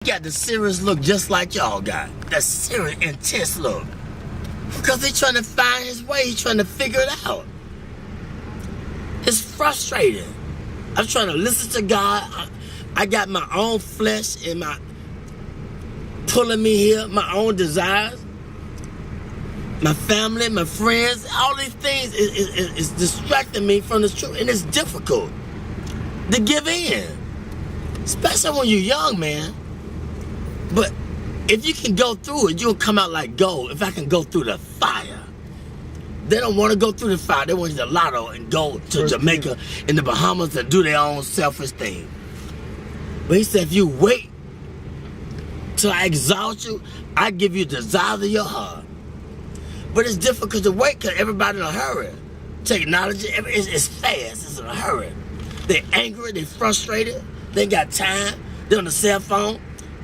got the serious look just like y'all got. That serious, intense look. Because he's trying to find his way. He's trying to figure it out. It's frustrating. I'm trying to listen to God. I got my own flesh and my pulling me here, my own desires, my family, my friends, all these things is distracting me from the truth, and it's difficult to give in, especially when you're young, man. But if you can go through it, you'll come out like gold. If I can go through the fire. They don't want to go through the fire. They want to the lotto and go to Jamaica and the Bahamas and do their own selfish thing. But he said, if you wait till I exalt you, I give you the desires of your heart. But it's difficult to wait because everybody's in a hurry. Technology, it's fast. It's in a hurry. They're angry. They're frustrated. They ain't got time. They're on the cell phone.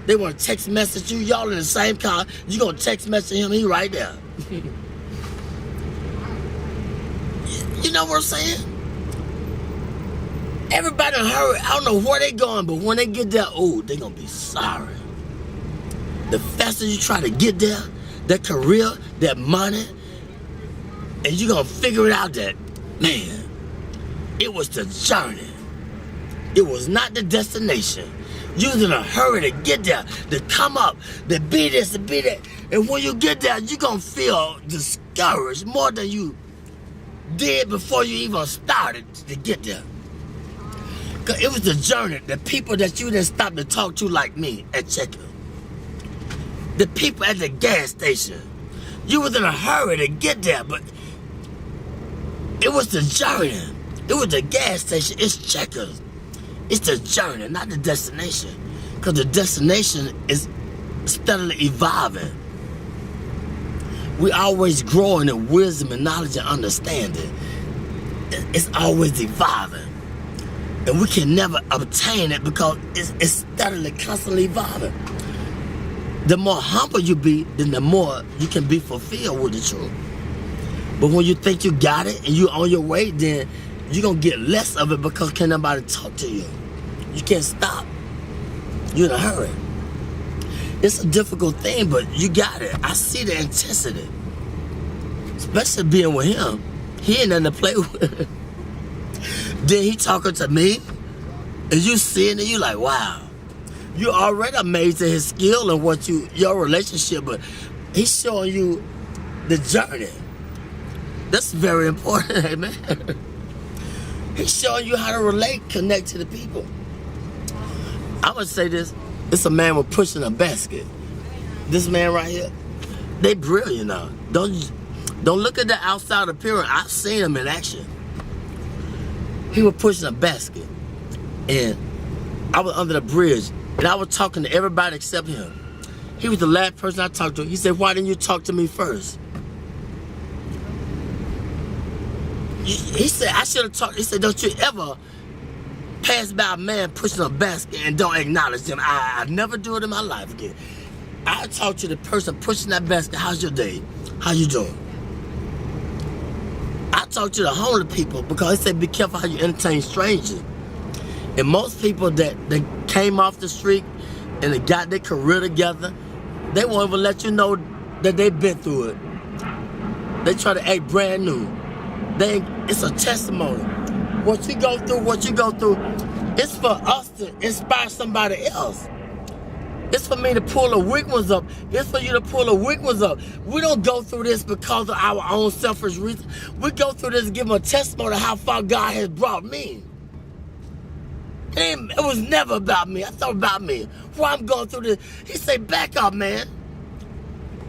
They want to text message you. Y'all in the same car. You going to text message him. He right there. You know what I'm saying? Everybody in a hurry. I don't know where they going, but when they get there, oh, they going to be sorry. The faster you try to get there, that career, that money, and you're going to figure it out that, man, it was the journey. It was not the destination. You was in a hurry to get there, to come up, to be this, to be that. And when you get there, you're going to feel discouraged more than you did before you even started to get there. Because it was the journey, the people that you didn't stop to talk to like me at checkout. The people at the gas station. You was in a hurry to get there, but it was the journey. It was the gas station. It's checkers. It's the journey, not the destination. Because the destination is steadily evolving. We always growing in wisdom and knowledge and understanding. It's always evolving. And we can never obtain it because it's steadily, constantly evolving. The more humble you be, then the more you can be fulfilled with the truth. But when you think you got it and you're on your way, then you're going to get less of it because can't nobody talk to you. You can't stop. You're in a hurry. It's a difficult thing, but you got it. I see the intensity. Especially being with him. He ain't nothing to play with. Then he talking to me, and you seeing it, you like, wow. You already amazed at his skill and what your relationship, but he's showing you the journey. That's very important, amen. He's showing you how to relate, connect to the people. I would say this. It's a man with pushing a basket. This man right here, they brilliant now. Don't look at the outside appearance. I've seen him in action. He was pushing a basket, and I was under the bridge, and I was talking to everybody except him. He was the last person I talked to. He said, "Why didn't you talk to me first?" He said, "I should have talked." He said, "Don't you ever pass by a man pushing a basket and don't acknowledge them. I never do it in my life again." I talk to the person pushing that basket. How's your day? How you doing? I talk to the homeless people because they say be careful how you entertain strangers. And most people that came off the street and they got their career together, they won't even let you know that they've been through it. They try to act brand new. It's a testimony. What you go through, it's for us to inspire somebody else. It's for me to pull the weak ones up. It's for you to pull the weak ones up. We don't go through this because of our own selfish reasons. We go through this to give them a testimony of how far God has brought me. It was never about me. I thought about me. Why I'm going through this. He said, back up, man.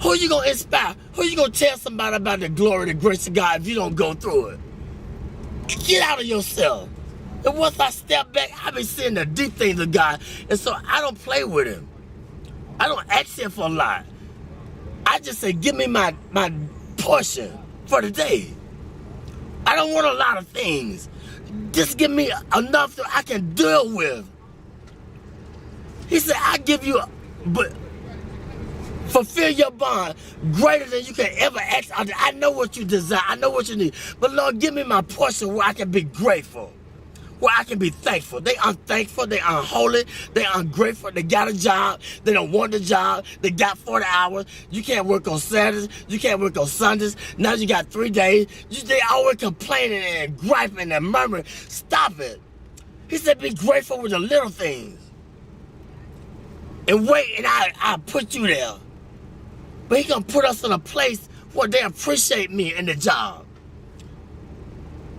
Who you going to inspire? Who you going to tell somebody about the glory, the grace of God if you don't go through it? Get out of yourself. And once I step back, I be seeing the deep things of God. And so I don't play with him. I don't ask him for a lot. I just say, give me my portion for the day. I don't want a lot of things. Just give me enough that I can deal with. He said, I give you, but fulfill your bond greater than you can ever ask. I know what you desire. I know what you need. But Lord, give me my portion where I can be grateful. where I can be thankful. They unthankful, they unholy, they ungrateful, they got a job, they don't want the job, they got 40 hours, you can't work on Saturdays, you can't work on Sundays, now you got 3 days, they always complaining and griping and murmuring. Stop it. He said be grateful with the little things. And wait, and I put you there. But he gonna put us in a place where they appreciate me in the job.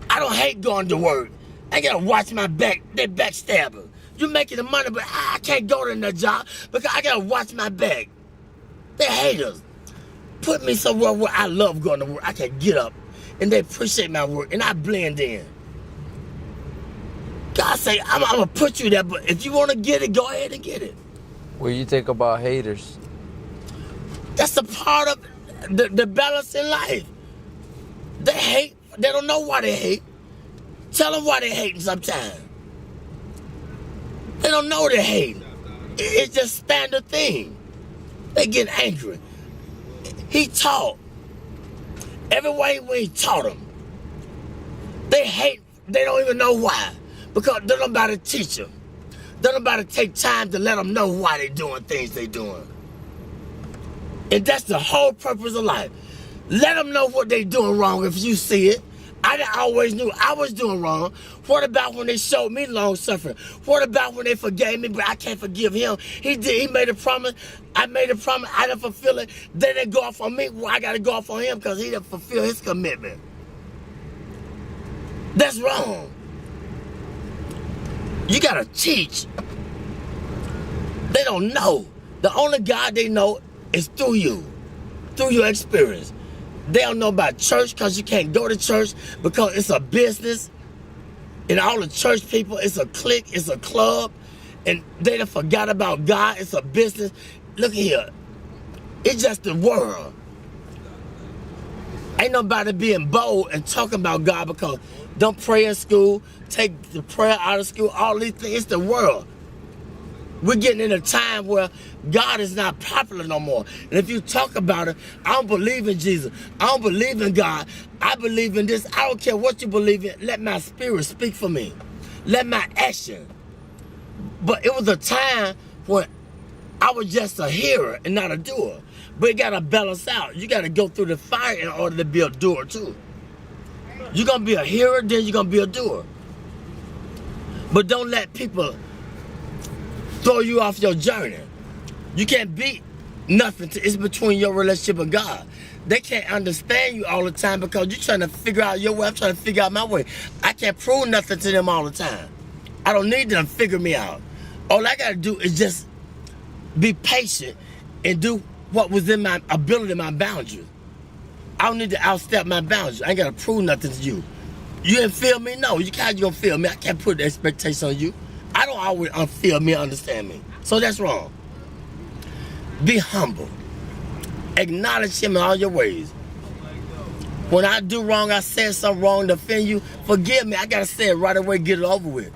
I don't hate going to work. I gotta watch my back. They backstabbers. You making the money, but I can't go to that job because I gotta watch my back. They haters. Put me somewhere where I love going to work. I can get up and they appreciate my work and I blend in. God say, I'm gonna put you there, but if you wanna get it, go ahead and get it. What do you think about haters? That's a part of the balance in life. They hate. They don't know why they hate. Tell them why they hating sometimes. They don't know they're hating. It's just standard thing. They get angry. He taught. Every way when he taught them. They hate. They don't even know why. Because they don't nobody teach them. They don't nobody take time to let them know why they doing things they doing. And that's the whole purpose of life. Let them know what they doing wrong if you see it. I always knew I was doing wrong. What about when they showed me long suffering? What about when they forgave me, but I can't forgive him? He made a promise. I made a promise. I didn't fulfill it. They didn't go off on me. Well, I got to go off on him because he didn't fulfill his commitment. That's wrong. You got to teach. They don't know. The only God they know is through you, through your experience. They don't know about church because you can't go to church because it's a business. And all the church people, it's a clique, it's a club. And they done forgot about God, it's a business. Look here, it's just the world. Ain't nobody being bold and talking about God because don't pray in school, take the prayer out of school, all these things, it's the world. We're getting in a time where God is not popular no more. And if you talk about it, I don't believe in Jesus. I don't believe in God. I believe in this. I don't care what you believe in. Let my spirit speak for me. Let my action. But it was a time when I was just a hearer and not a doer. But it got to balance out. You got to go through the fire in order to be a doer too. You're going to be a hearer, then you're going to be a doer. But don't let people throw you off your journey. You can't beat nothing. It's between your relationship and God. They can't understand you all the time because you're trying to figure out your way. I'm trying to figure out my way. I can't prove nothing to them all the time. I don't need them to figure me out. All I got to do is just be patient and do what was in my ability, my boundaries. I don't need to outstep my boundaries. I ain't got to prove nothing to you. You didn't feel me? No, you can't gonna feel me. I can't put the expectation on you. I don't always feel me, understand me. So that's wrong. Be humble. Acknowledge him in all your ways. When I do wrong, I said something wrong to offend you, forgive me. I got to say it right away, get it over with.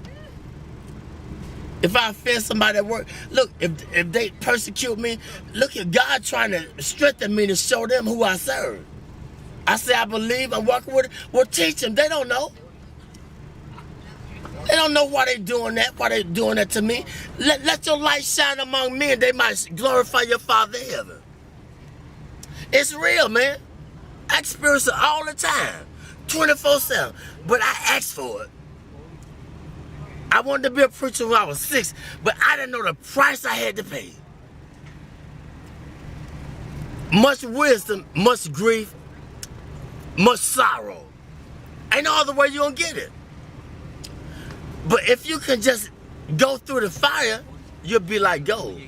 If I offend somebody at work, look, if they persecute me, look at God trying to strengthen me to show them who I serve. I say I believe, I'm walking with it. Well, teach them. They don't know. They don't know why they're doing that to me. Let your light shine among men. They might glorify your Father in heaven. It's real, man. I experience it all the time, 24/7. But I asked for it. I wanted to be a preacher when I was 6, but I didn't know the price I had to pay. Much wisdom, much grief, much sorrow. Ain't no other way you're gonna get it. But if you can just go through the fire, you'll be like gold.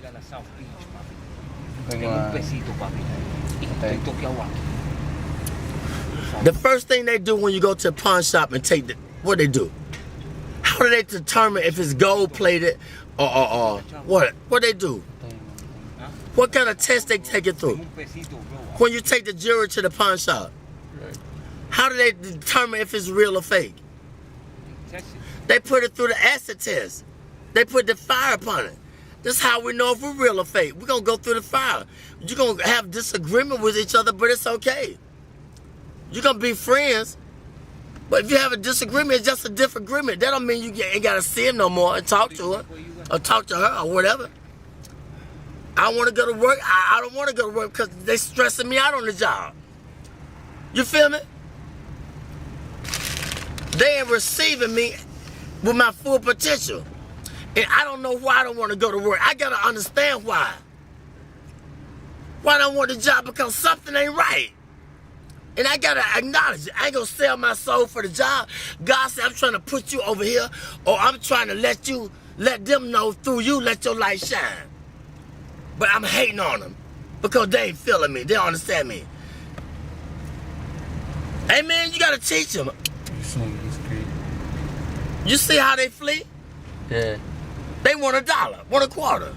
The first thing they do when you go to a pawn shop and take what they do? How do they determine if it's gold plated or what? What they do? What kind of test they take it through? When you take the jewelry to the pawn shop, how do they determine if it's real or fake? They put it through the acid test. They put the fire upon it. This is how we know if we're real or fake. We're going to go through the fire. You're going to have disagreement with each other, but it's okay. You're going to be friends, But if you have a disagreement, it's just a different agreement. That don't mean you ain't got to see him no more and talk to her or talk to her or whatever. I want to go to work. I don't want to go to work because they stressing me out on the job. You feel me? They ain't receiving me with my full potential. And I don't know why I don't want to go to work. I got to understand why. Why I don't want the job? Because something ain't right. And I got to acknowledge it. I ain't going to sell my soul for the job. God said, I'm trying to put you over here, or I'm trying to let them know through you, let your light shine. But I'm hating on them because they ain't feeling me. They don't understand me. Amen. You got to teach them. You see how they flee? Yeah. They want $1, want $0.25.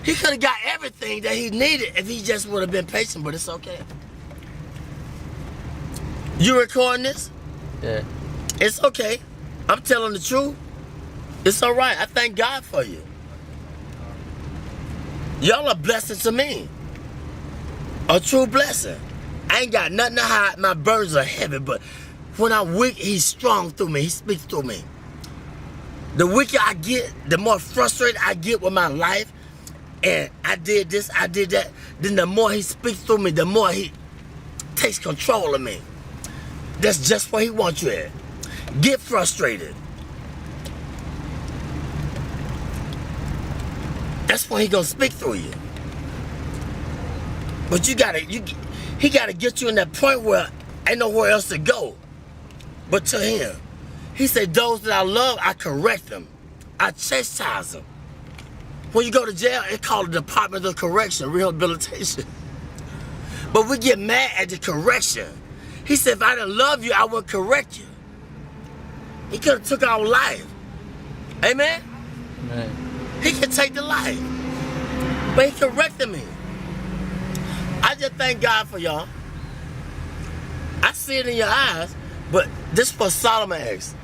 He could have got everything that he needed if he just would have been patient, but it's okay. You recording this? Yeah. It's okay. I'm telling the truth. It's all right. I thank God for you. Y'all are blessing to me. A true blessing. I ain't got nothing to hide. My burdens are heavy, but when I'm weak, he's strong through me. He speaks through me. The weaker I get, the more frustrated I get with my life, and I did this, I did that, then the more he speaks through me, the more he takes control of me. That's just where he wants you at. Get frustrated. That's when he gonna speak through you. But he gotta get you in that point where ain't nowhere else to go but to him. He said, those that I love, I correct them. I chastise them. When you go to jail, it's called the Department of Correction, Rehabilitation. But we get mad at the correction. He said, if I didn't love you, I would correct you. He could have took our life. Amen? Amen. He could take the life. But he corrected me. I just thank God for y'all. I see it in your eyes, but this for Solomon X.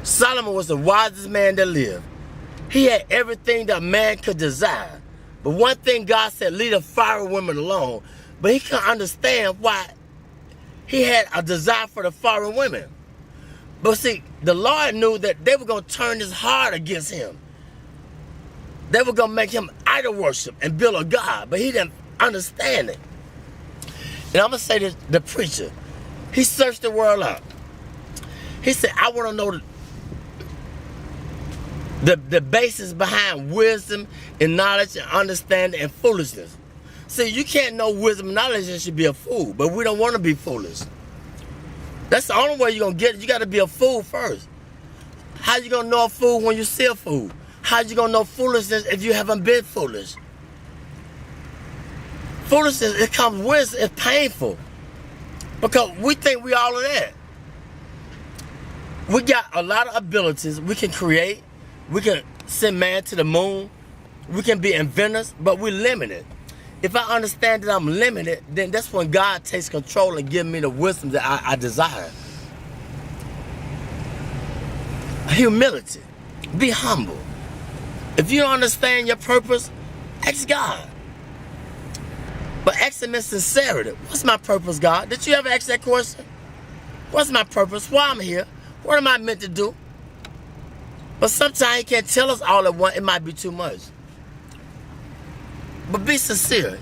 Solomon was the wisest man that lived. He had everything that man could desire. But one thing God said, leave the foreign women alone. But he couldn't understand why he had a desire for the foreign women. But see, the Lord knew that they were going to turn his heart against him. They were going to make him idol worship and build a God. But he didn't understand it. And I'm going to say this, the preacher, he searched the world out. He said, I want to know the basis behind wisdom and knowledge and understanding and foolishness. See, you can't know wisdom and knowledge and should be a fool, but we don't want to be foolish. That's the only way you're going to get it. You got to be a fool first. How you going to know a fool when you see a fool? How you going to know foolishness if you haven't been foolish? Foolishness, it comes with, it's painful. Because we think we all of that. We got a lot of abilities. We can create. We can send man to the moon. We can be inventors, but we're limited. If I understand that I'm limited, then that's when God takes control and gives me the wisdom that I desire. Humility. Be humble. If you don't understand your purpose, ask God. But ask him in sincerity. What's my purpose, God? Did you ever ask that question? What's my purpose? Why I'm here? What am I meant to do? But sometimes he can't tell us all at once. It might be too much. But be sincere.